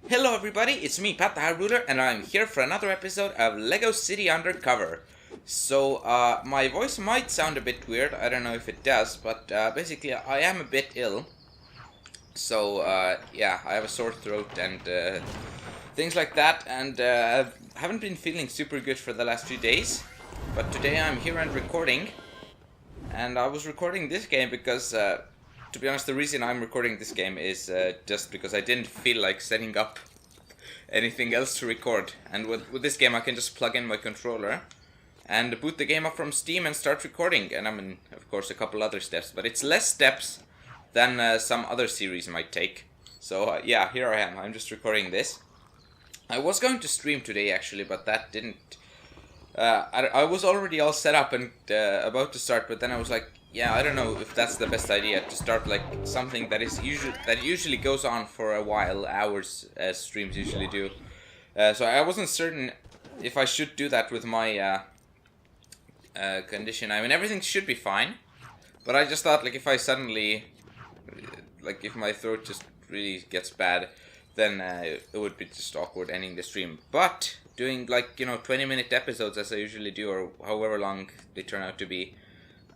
Hello everybody, it's me, PatTheHyruler, and I'm here for another episode of LEGO City Undercover. So, my voice might sound a bit weird, I don't know if it does, but basically I am a bit ill. So, yeah, I have a sore throat and things like that, and I haven't been feeling super good for the last few days. But today I'm here and recording, and I was recording this game because to be honest, the reason I'm recording this game is just because I didn't feel like setting up anything else to record. And with this game I can just plug in my controller and boot the game up from Steam and start recording. And I mean, of course, a couple other steps, but it's less steps than some other series might take. So yeah, here I am. I'm just recording this. I was going to stream today actually, but that didn't... I was already all set up and about to start, but then I was like, yeah, I don't know if that's the best idea to start like something that usually goes on for a while, hours, as streams usually do. So I wasn't certain if I should do that with my condition. I mean, everything should be fine, but I just thought like if I suddenly, like if my throat just really gets bad, then it would be just awkward ending the stream. But doing like, 20-minute episodes as I usually do, or however long they turn out to be,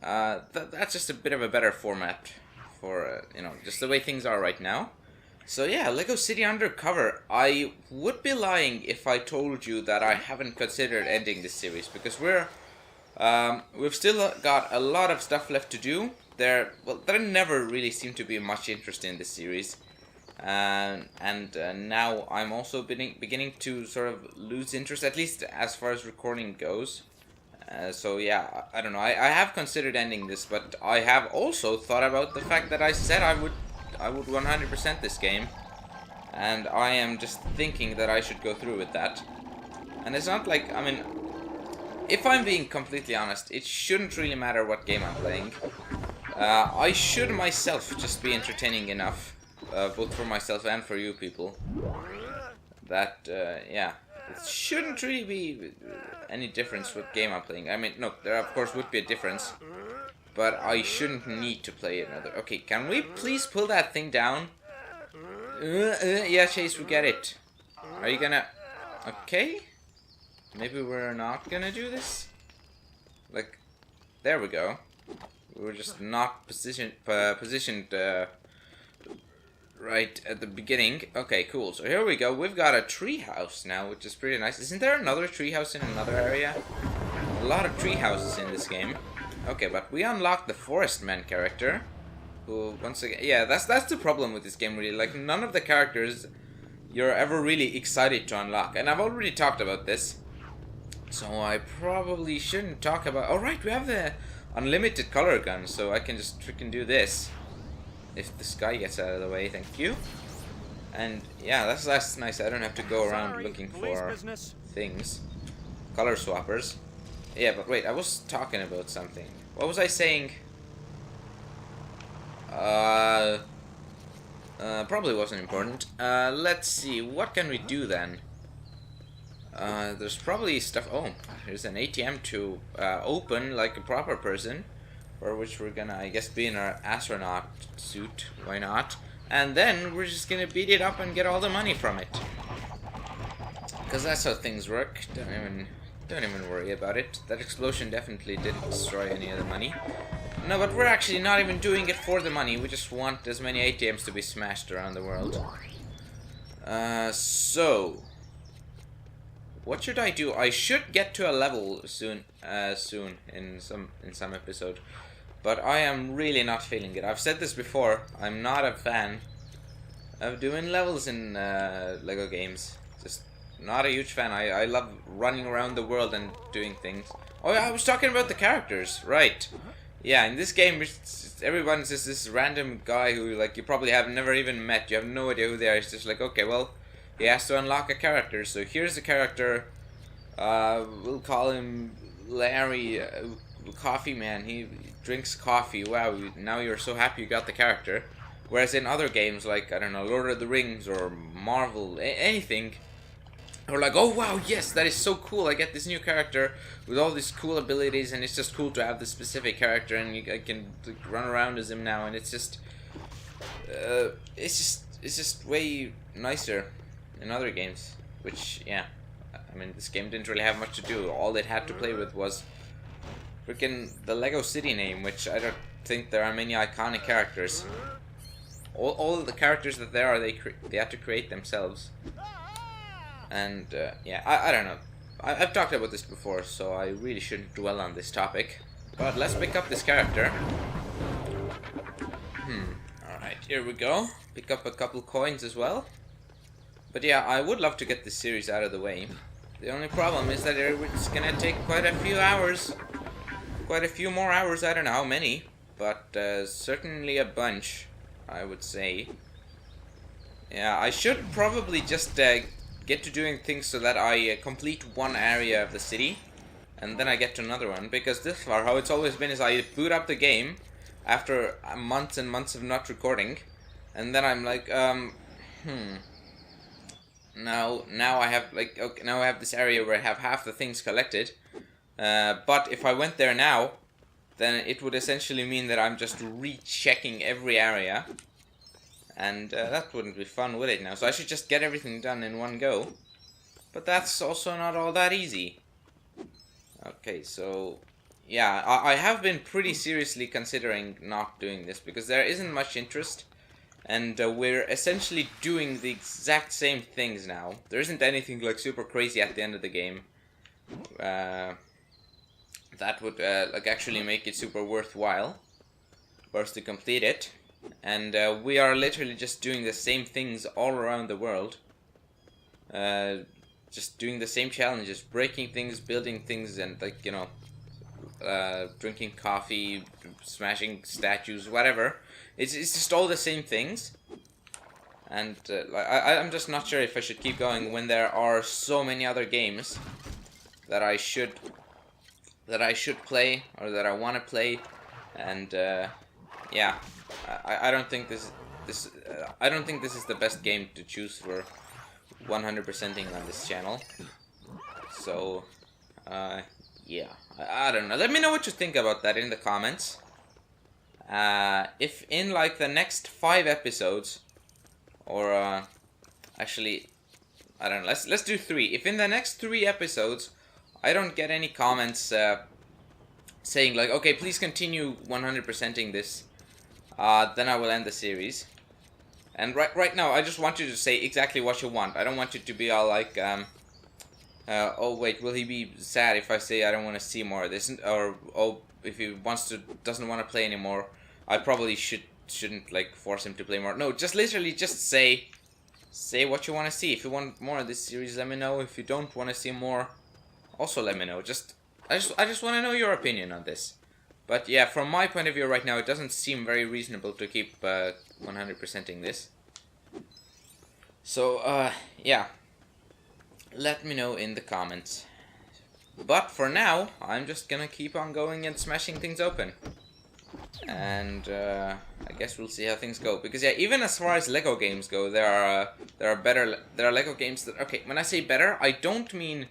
that's just a bit of a better format for, just the way things are right now. So yeah, LEGO City Undercover. I would be lying if I told you that I haven't considered ending this series, because we've still got a lot of stuff left to do. There never really seemed to be much interest in this series. And now I'm also beginning to sort of lose interest, at least as far as recording goes. So yeah, I don't know. I have considered ending this, but I have also thought about the fact that I said I would 100% this game, and I am just thinking that I should go through with that. And it's not like, I mean, if I'm being completely honest, it shouldn't really matter what game I'm playing. I should myself just be entertaining enough, both for myself and for you people, that yeah, it shouldn't really be any difference what game I'm playing. I mean, no, there of course would be a difference, but I shouldn't need to play another. Okay, can we please pull that thing down? Yeah, Chase, we get it. Are you gonna... Okay, maybe we're not gonna do this? Like, there we go. We were just not positioned right at the beginning. Okay, cool. So here we go. We've got a treehouse now, which is pretty nice. Isn't there another treehouse in another area? A lot of treehouses in this game. Okay, but we unlocked the Forestman character, who once again, yeah, that's the problem with this game really. Like, none of the characters you're ever really excited to unlock, and I've already talked about this, so I probably shouldn't talk about. All right, we have the unlimited color gun, so I can just freaking do this. If the sky gets out of the way, thank you. And yeah, that's nice. I don't have to go around looking for things. Color swappers. Yeah, but wait, I was talking about something. What was I saying? Probably wasn't important. Let's see, what can we do then? There's probably stuff. Oh, here's an ATM to open like a proper person, for which we're gonna, I guess, be in our astronaut suit. Why not? And then we're just gonna beat it up and get all the money from it, because that's how things work. Don't even worry about it. That explosion definitely didn't destroy any of the money. No, but we're actually not even doing it for the money. We just want as many ATMs to be smashed around the world. So what should I do? I should get to a level soon in some episode, but I am really not feeling it. I've said this before. I'm not a fan of doing levels in LEGO games. Just not a huge fan. I love running around the world and doing things. Oh yeah, I was talking about the characters, right? Yeah, in this game, everyone's just this random guy who, like, you probably have never even met. You have no idea who they are. It's just like, okay, well, he has to unlock a character. So here's the character. We'll call him Larry, COFFEEMAN. He drinks coffee. Wow, now you're so happy you got the character. Whereas in other games, like, I don't know, Lord of the Rings or Marvel, anything, we're like, oh wow, yes, that is so cool. I get this new character with all these cool abilities, and it's just cool to have this specific character, and I can like, run around as him now, and it's just way nicer. in other games. Which, yeah, I mean, this game didn't really have much to do. All it had to play with was freaking the Lego City name, which I don't think there are many iconic characters. All of the characters that there are, they had to create themselves. And, yeah, I don't know. I've talked about this before, so I really shouldn't dwell on this topic. But let's pick up this character. Alright, here we go. Pick up a couple coins as well. But yeah, I would love to get this series out of the way. The only problem is that it's gonna take quite a few hours. Quite a few more hours, I don't know how many. But certainly a bunch, I would say. Yeah, I should probably just get to doing things so that I complete one area of the city. And then I get to another one. Because this far, how it's always been is I boot up the game after months and months of not recording. And then I'm like, Now I have like now I have this area where I have half the things collected, but if I went there now, then it would essentially mean that I'm just rechecking every area, and that wouldn't be fun, would it? Now, so I should just get everything done in one go, but that's also not all that easy. Okay, so yeah, I have been pretty seriously considering not doing this because there isn't much interest. And we're essentially doing the exact same things now. There isn't anything like super crazy at the end of the game that would like actually make it super worthwhile for us to complete it. And we are literally just doing the same things all around the world. Just doing the same challenges, breaking things, building things, and like, you know, drinking coffee, smashing statues, whatever. It's just all the same things, and I'm just not sure if I should keep going when there are so many other games that I should play or that I want to play, and yeah, I don't think I don't think this is the best game to choose for 100%ing on this channel. So yeah, I don't know. Let me know what you think about that in the comments. If in like the next 5 episodes, or actually, I don't know, let's do 3. If in the next 3 episodes I don't get any comments saying like, okay, please continue 100%ing this, then I will end the series. And right now, I just want you to say exactly what you want. I don't want you to be all like, oh wait, will he be sad if I say I don't want to see more of this, or oh, if he doesn't want to play anymore, I probably shouldn't like force him to play more. No, just literally just say what you want to see. If you want more of this series, let me know. If you don't want to see more, also let me know. I just want to know your opinion on this. But yeah, from my point of view right now, it doesn't seem very reasonable to keep 100%ing this. So yeah, let me know in the comments. But for now, I'm just gonna keep on going and smashing things open. And I guess we'll see how things go. Because yeah, even as far as Lego games go, there are Lego games that, okay, when I say better, I don't mean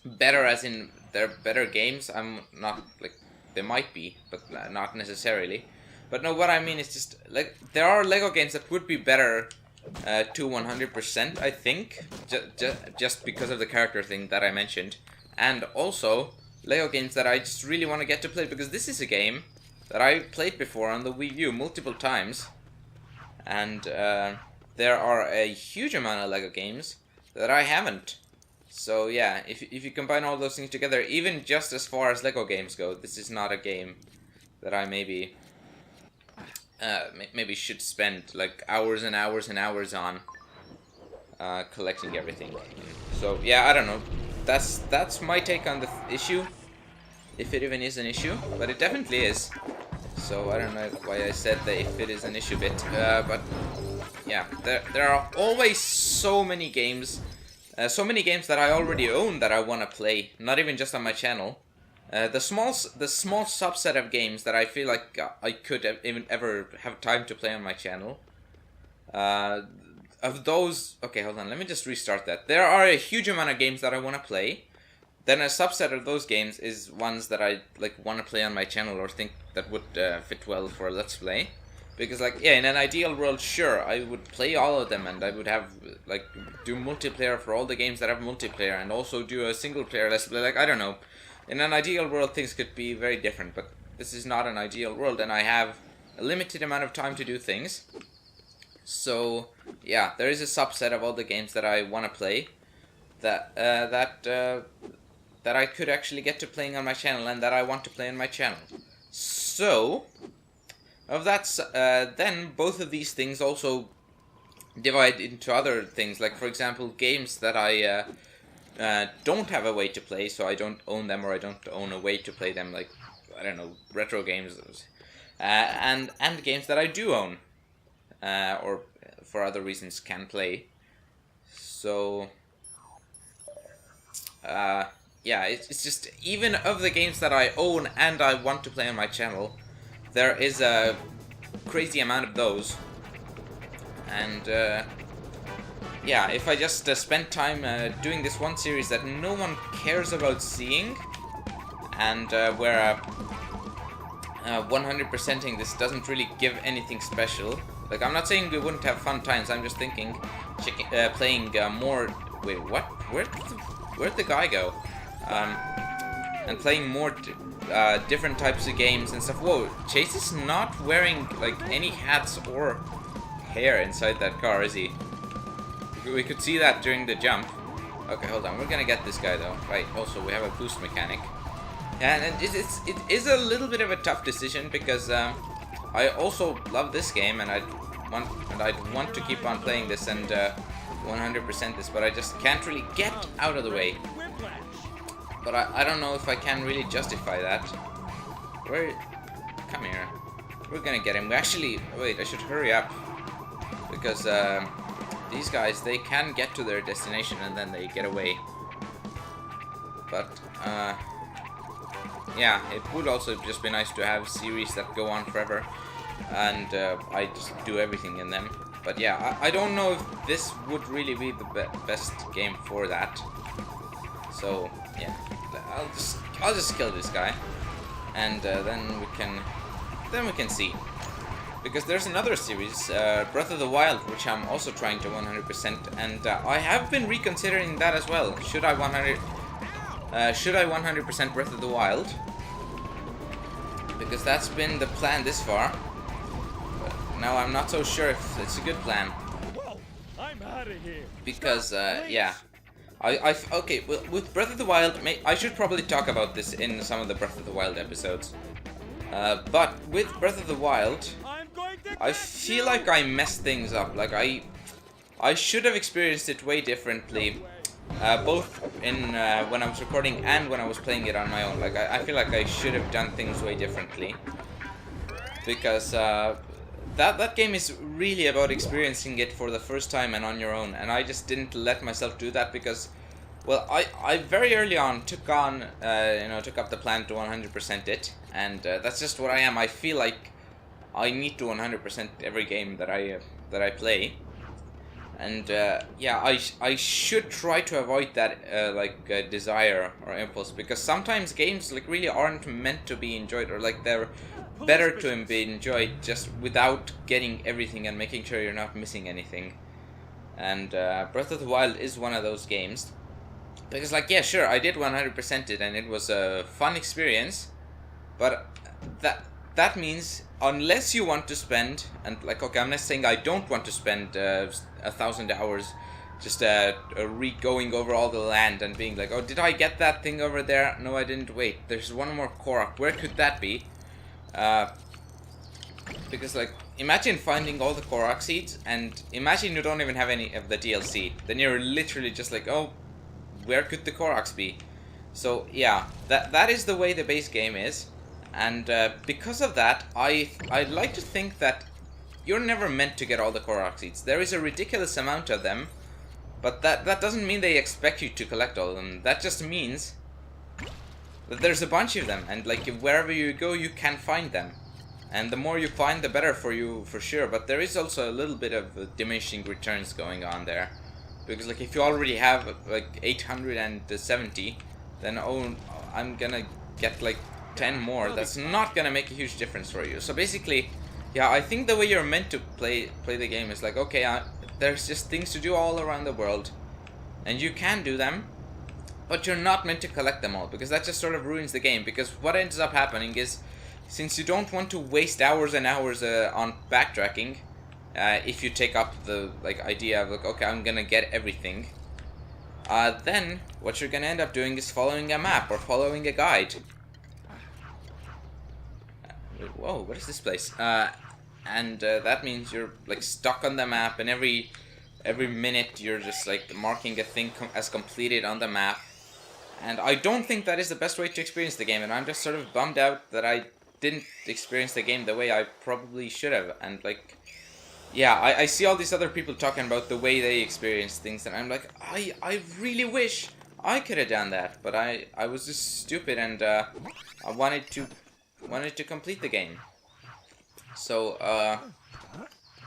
better as in they're better games. I'm not like, they might be, but not necessarily. But no, what I mean is just like there are Lego games that would be better to 100%, I think, just because of the character thing that I mentioned, and also Lego games that I just really want to get to play, because this is a game that I played before on the Wii U multiple times, and there are a huge amount of Lego games that I haven't. So yeah, if you combine all those things together, even just as far as Lego games go, this is not a game that I maybe should spend like hours and hours and hours on collecting everything. So yeah, I don't know. That's my take on the issue, if it even is an issue, but it definitely is. So I don't know why I said that if it is an issue bit, but yeah, there are always so many games that I already own that I want to play, not even just on my channel. The small subset of games that I feel like I could even ever have time to play on my channel. Of those, okay, hold on, let me just restart that. There are a huge amount of games that I want to play. Then a subset of those games is ones that I like want to play on my channel or think that would fit well for a Let's Play. Because, like, yeah, in an ideal world, sure, I would play all of them, and I would have, like, do multiplayer for all the games that have multiplayer, and also do a single player let's play. Like, I don't know. In an ideal world, things could be very different, but this is not an ideal world, and I have a limited amount of time to do things. So, yeah, there is a subset of all the games that I want to play that I could actually get to playing on my channel, and that I want to play on my channel. So, of that, then both of these things also divide into other things, like, for example, games that I don't have a way to play, so I don't own them, or I don't own a way to play them, like, I don't know, retro games, and games that I do own, or for other reasons can play. So, yeah, it's just, even of the games that I own and I want to play on my channel, there is a crazy amount of those, and yeah, if I just spend time doing this one series that no one cares about seeing, and where 100%ing this doesn't really give anything special. Like, I'm not saying we wouldn't have fun times, I'm just thinking playing more... Wait, what? Where'd the guy go? And playing more different types of games and stuff. Whoa, Chase is not wearing, like, any hats or hair inside that car, is he? We could see that during the jump. Okay, hold on, we're gonna get this guy, though. Right, also, we have a boost mechanic. And it is a little bit of a tough decision, because I also love this game, and I'd want to keep on playing this and 100% this, but I just can't really get out of the way. But I don't know if I can really justify that. Come here. We're gonna get him. We actually... Wait, I should hurry up. Because these guys, they can get to their destination and then they get away. But, yeah, it would also just be nice to have series that go on forever. And I just do everything in them. But yeah, I don't know if this would really be the best game for that. So, yeah. I'll just kill this guy, and then we can see, because there's another series, Breath of the Wild, which I'm also trying to 100%, and I have been reconsidering that as well. Should I 100% Breath of the Wild? Because that's been the plan this far. But now I'm not so sure if it's a good plan. Whoa, I'm out of here. Because yeah. Okay, well, with Breath of the Wild, I should probably talk about this in some of the Breath of the Wild episodes. But with Breath of the Wild, I feel like I messed things up. Like, I should have experienced it way differently, both in when I was recording and when I was playing it on my own. Like, I feel like I should have done things way differently, because that game is really about experiencing it for the first time and on your own, and I just didn't let myself do that because, well, I very early on took up the plan to 100% it, and that's just what I am. I feel like I need to 100% every game that I play, and yeah, I should try to avoid that desire or impulse, because sometimes games like really aren't meant to be enjoyed, or like they're better to be enjoyed just without getting everything and making sure you're not missing anything. And Breath of the Wild is one of those games, because, like, yeah, sure, I did 100% it and it was a fun experience, but that means unless you want to spend, and like, okay, I'm not saying I don't want to spend 1,000 hours just going over all the land and being like, oh, did I get that thing over there? No, I didn't. Wait, there's one more Korok. Where could that be? Because, like, imagine finding all the Korok seeds, and imagine you don't even have any of the DLC. Then you're literally just like, oh, where could the Koroks be? So yeah, that is the way the base game is, and because of that, I'd like to think that you're never meant to get all the Korok seeds. There is a ridiculous amount of them, but that doesn't mean they expect you to collect all of them. That just means that there's a bunch of them, and like wherever you go, you can find them. And the more you find, the better for you, for sure. But there is also a little bit of diminishing returns going on there. Because, like, if you already have, like, 870, then, oh, I'm gonna get, like, 10 more. That's not gonna make a huge difference for you. So basically, Yeah, I think the way you're meant to play the game is like, okay, there's just things to do all around the world, and you can do them, but you're not meant to collect them all, because that just sort of ruins the game. Because what ends up happening is, since you don't want to waste hours and hours on backtracking, if you take up the idea of like, okay, I'm gonna get everything, then what you're gonna end up doing is following a map or following a guide. Whoa, what is this place? And that means you're like stuck on the map, and every minute you're just like marking a thing as completed on the map. And I don't think that is the best way to experience the game, and I'm just sort of bummed out that I didn't experience the game the way I probably should have. And like, yeah, I see all these other people talking about the way they experience things, and I'm like, I really wish I could have done that, but I was just stupid, and I wanted to complete the game. So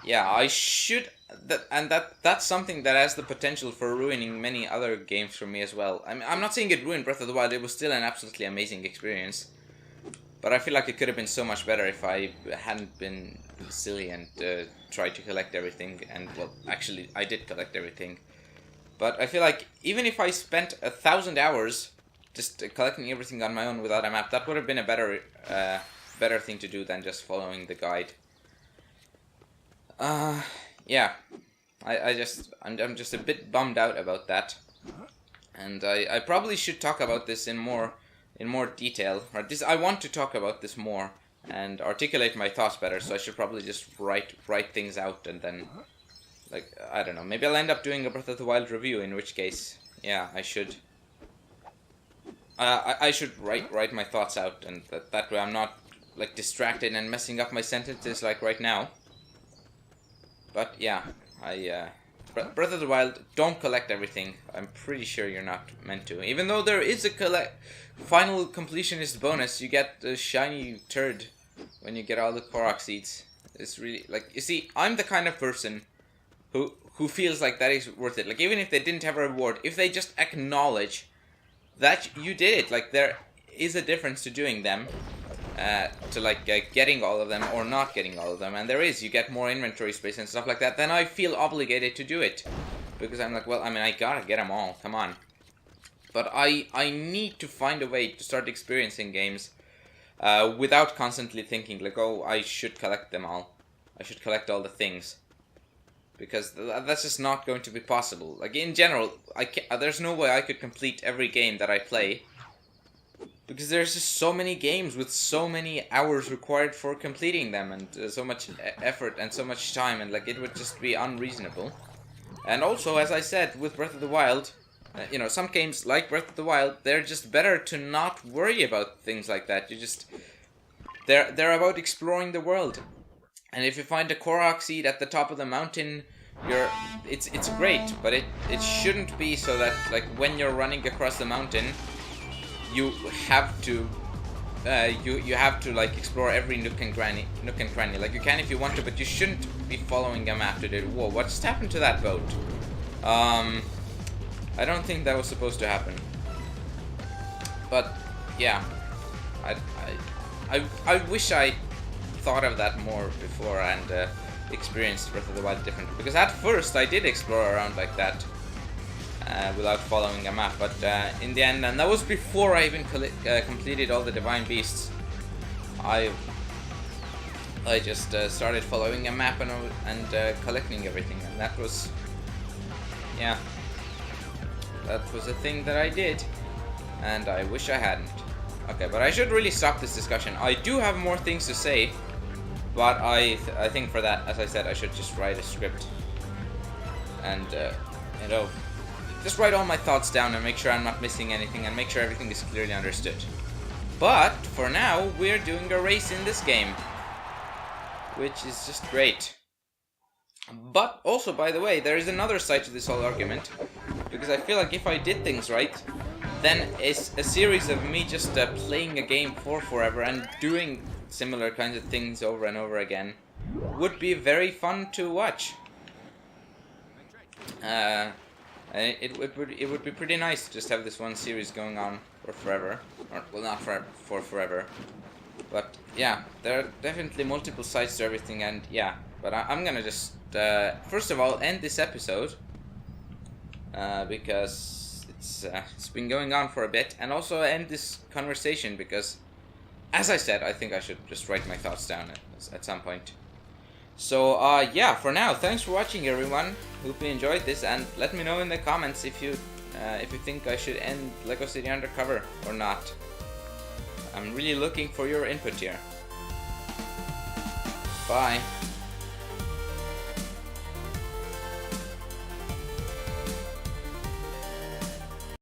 yeah, I should, that's something that has the potential for ruining many other games for me as well. I'm not saying it ruined Breath of the Wild. It was still an absolutely amazing experience, but I feel like it could have been so much better if I hadn't been silly and tried to collect everything. And well, actually I did collect everything, but I feel like even if I spent 1,000 hours just collecting everything on my own without a map, that would have been a better thing to do than just following the guide. Yeah, I'm just a bit bummed out about that, and I probably should talk about this in more detail. Or I want to talk about this more and articulate my thoughts better. So I should probably just write things out, and then, like, I don't know, maybe I'll end up doing a Breath of the Wild review. In which case, yeah, I should. I should write my thoughts out, and that way I'm not like distracted and messing up my sentences like right now. But yeah, Breath of the Wild, don't collect everything. I'm pretty sure you're not meant to. Even though there is a final completionist bonus, you get the shiny turd when you get all the Korok seeds. It's really, like, you see, I'm the kind of person who feels like that is worth it. Like, even if they didn't have a reward, if they just acknowledge that you did it, like, there is a difference to doing them, to like getting all of them or not getting all of them, and there is, you get more inventory space and stuff like that, then I feel obligated to do it, because I'm like, well, I mean, I gotta get them all, come on. But I need to find a way to start experiencing games without constantly thinking like, oh, I should collect them all, I should collect all the things, because that's just not going to be possible. Like, in general, there's no way I could complete every game that I play, because there's just so many games with so many hours required for completing them, and so much effort and so much time, and like, it would just be unreasonable. And also, as I said, with Breath of the Wild, you know, some games like Breath of the Wild, they're just better to not worry about things like that. You just, they're about exploring the world. And if you find a Korok seed at the top of the mountain, it's great, but it shouldn't be so that like when you're running across the mountain, you have to like explore every nook and cranny. Like, you can if you want to, but you shouldn't be following a map to do it. Whoa, what just happened to that boat? I don't think that was supposed to happen. But yeah, I wish I thought of that more before and experienced Breath of the Wild differently, because at first I did explore around like that. Without following a map, but in the end, and that was before I even completed all the Divine Beasts, I just started following a map and collecting everything, and that was, yeah, that was a thing that I did, and I wish I hadn't. Okay, but I should really stop this discussion. I do have more things to say, but I think for that, as I said, I should just write a script and you know, just write all my thoughts down and make sure I'm not missing anything and make sure everything is clearly understood. But for now, we're doing a race in this game, which is just great. But also, by the way, there is another side to this whole argument, because I feel like if I did things right, then it's a series of me just playing a game for forever and doing similar kinds of things over and over again would be very fun to watch. It would be pretty nice to just have this one series going on for forever, or well, not for forever. But yeah, there are definitely multiple sides to everything, and yeah. But I'm gonna just first of all end this episode because it's been going on for a bit, and also end this conversation because, as I said, I think I should just write my thoughts down at some point. So yeah, for now, thanks for watching, everyone. Hope you enjoyed this, and let me know in the comments if you think I should end Lego City Undercover or not. I'm really looking for your input here. Bye.